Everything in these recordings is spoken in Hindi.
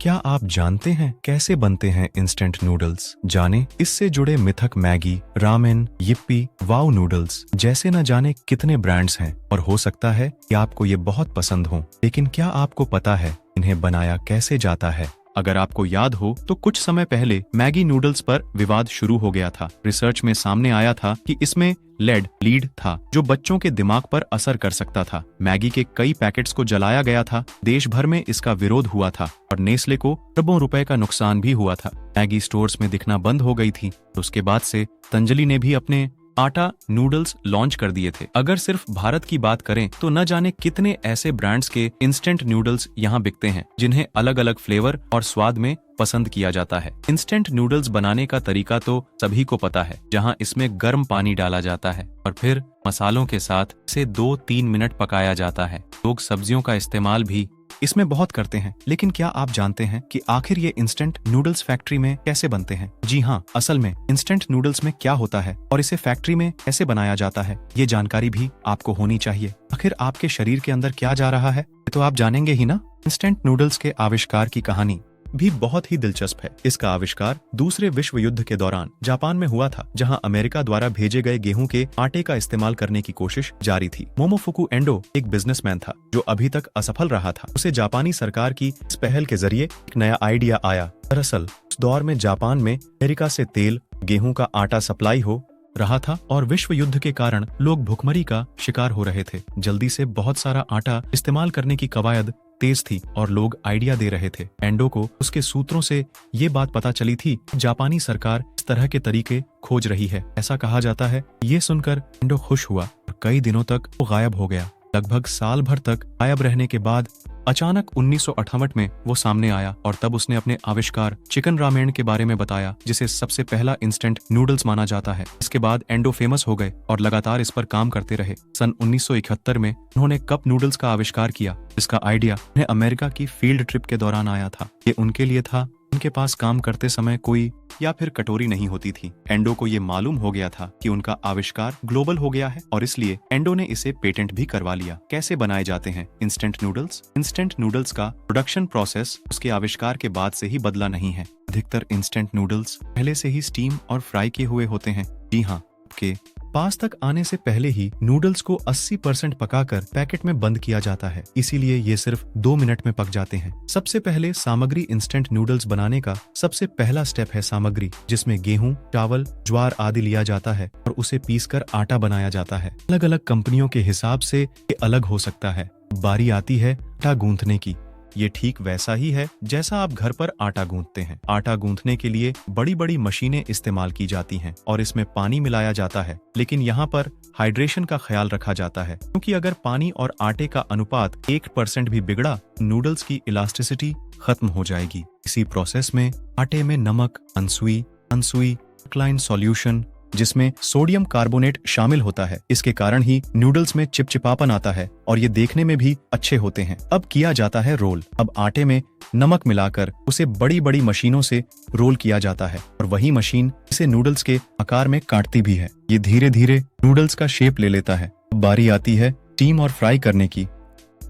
क्या आप जानते हैं कैसे बनते हैं इंस्टेंट नूडल्स? जाने इससे जुड़े मिथक। Maggi, ramen, Yippee, wow noodles जैसे न जाने कितने ब्रांड्स हैं और हो सकता है कि आपको ये बहुत पसंद हो, लेकिन क्या आपको पता है इन्हें बनाया कैसे जाता है? अगर आपको याद हो तो कुछ समय पहले मैगी नूडल्स पर विवाद शुरू हो गया था। रिसर्च में सामने आया था कि इसमें लीड था जो बच्चों के दिमाग पर असर कर सकता था। मैगी के कई पैकेट्स को जलाया गया था। देश भर में इसका विरोध हुआ था और नेस्ले को अरबों रुपए का नुकसान भी हुआ था। मैगी स्टोर्स में दिखना बंद हो गई थी। उसके बाद से पतंजलि ने भी अपने आटा नूडल्स लॉन्च कर दिए थे। अगर सिर्फ भारत की बात करें तो न जाने कितने ऐसे ब्रांड्स के इंस्टेंट नूडल्स यहाँ बिकते हैं जिन्हें अलग अलग फ्लेवर और स्वाद में पसंद किया जाता है। इंस्टेंट नूडल्स बनाने का तरीका तो सभी को पता है, जहाँ इसमें गर्म पानी डाला जाता है और फिर मसालों के साथ इसे 2-3 मिनट पकाया जाता है। लोग सब्जियों का इस्तेमाल भी इसमें बहुत करते हैं, लेकिन क्या आप जानते हैं कि आखिर ये इंस्टेंट नूडल्स फैक्ट्री में कैसे बनते हैं? जी हाँ, असल में इंस्टेंट नूडल्स में क्या होता है और इसे फैक्ट्री में कैसे बनाया जाता है, ये जानकारी भी आपको होनी चाहिए। आखिर आपके शरीर के अंदर क्या जा रहा है तो आप जानेंगे ही ना। इंस्टेंट नूडल्स के आविष्कार की कहानी भी बहुत ही दिलचस्प है। इसका आविष्कार दूसरे विश्व युद्ध के दौरान जापान में हुआ था, जहां अमेरिका द्वारा भेजे गए गेहूं के आटे का इस्तेमाल करने की कोशिश जारी थी। मोमोफुकु एंडो एक बिजनेसमैन था जो अभी तक असफल रहा था। उसे जापानी सरकार की इस पहल के जरिए एक नया आइडिया आया। दरअसल उस दौर में जापान में अमेरिका से तेल, गेहूं का आटा सप्लाई हो रहा था और विश्व युद्ध के कारण लोग भुखमरी का शिकार हो रहे थे। जल्दी से बहुत सारा आटा इस्तेमाल करने की कवायद तेज थी और लोग आइडिया दे रहे थे। एंडो को उसके सूत्रों से ये बात पता चली थी, जापानी सरकार इस तरह के तरीके खोज रही है। ऐसा कहा जाता है। ये सुनकर एंडो खुश हुआ और कई दिनों तक वो गायब हो गया। लगभग साल भर तक गायब रहने के बाद अचानक 1968 में वो सामने आया और तब उसने अपने आविष्कार चिकन रामेन के बारे में बताया, जिसे सबसे पहला इंस्टेंट नूडल्स माना जाता है। इसके बाद एंडो फेमस हो गए और लगातार इस पर काम करते रहे। सन 1971 में उन्होंने कप नूडल्स का आविष्कार किया, जिसका आइडिया उन्हें अमेरिका की फील्ड ट्रिप के दौरान आया था। ये उनके लिए था। उनके पास काम करते समय कोई या फिर कटोरी नहीं होती थी। एंडो को ये मालूम हो गया था कि उनका आविष्कार ग्लोबल हो गया है और इसलिए एंडो ने इसे पेटेंट भी करवा लिया। कैसे बनाए जाते हैं इंस्टेंट नूडल्स? इंस्टेंट नूडल्स का प्रोडक्शन प्रोसेस उसके आविष्कार के बाद से ही बदला नहीं है। अधिकतर इंस्टेंट नूडल्स पहले से ही स्टीम और फ्राई किए हुए होते हैं। जी हाँ, आपके पास तक आने से पहले ही नूडल्स को 80% पकाकर पैकेट में बंद किया जाता है, इसीलिए ये सिर्फ 2 मिनट में पक जाते हैं। सबसे पहले सामग्री। इंस्टेंट नूडल्स बनाने का सबसे पहला स्टेप है सामग्री, जिसमें गेहूं, चावल, ज्वार आदि लिया जाता है और उसे पीसकर आटा बनाया जाता है। अलग अलग कंपनियों के हिसाब से ये अलग हो सकता है। बारी आती है आटा गूंथने की। ये ठीक वैसा ही है जैसा आप घर पर आटा गूंथते हैं। आटा गूंथने के लिए बड़ी बड़ी मशीनें इस्तेमाल की जाती हैं और इसमें पानी मिलाया जाता है, लेकिन यहाँ पर हाइड्रेशन का ख्याल रखा जाता है, क्योंकि अगर पानी और आटे का अनुपात 1% भी बिगड़ा, नूडल्स की इलास्टिसिटी खत्म हो जाएगी। इसी प्रोसेस में आटे में नमक, अनसुई अल्कलाइन सॉल्यूशन जिसमें सोडियम कार्बोनेट शामिल होता है, इसके कारण ही नूडल्स में चिपचिपापन आता है और ये देखने में भी अच्छे होते हैं। अब किया जाता है रोल। अब आटे में नमक मिलाकर उसे बड़ी बड़ी मशीनों से रोल किया जाता है और वही मशीन इसे नूडल्स के आकार में काटती भी है। ये धीरे धीरे नूडल्स का शेप ले लेता है। बारी आती है स्टीम और फ्राई करने की।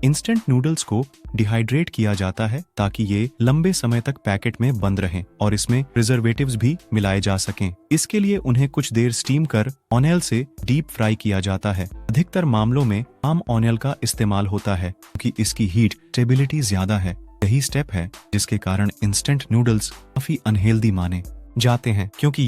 इंस्टेंट नूडल्स को डिहाइड्रेट किया जाता है ताकि ये लंबे समय तक पैकेट में बंद रहें और इसमें प्रिजर्वेटिव्स भी मिलाए जा सकें। इसके लिए उन्हें कुछ देर स्टीम कर ऑनियल से डीप फ्राई किया जाता है। अधिकतर मामलों में पाम ऑनियल का इस्तेमाल होता है क्योंकि इसकी हीट स्टेबिलिटी ज्यादा है। यही स्टेप है जिसके कारण इंस्टेंट नूडल्स काफी अनहेल्दी माने जाते हैं, क्योंकि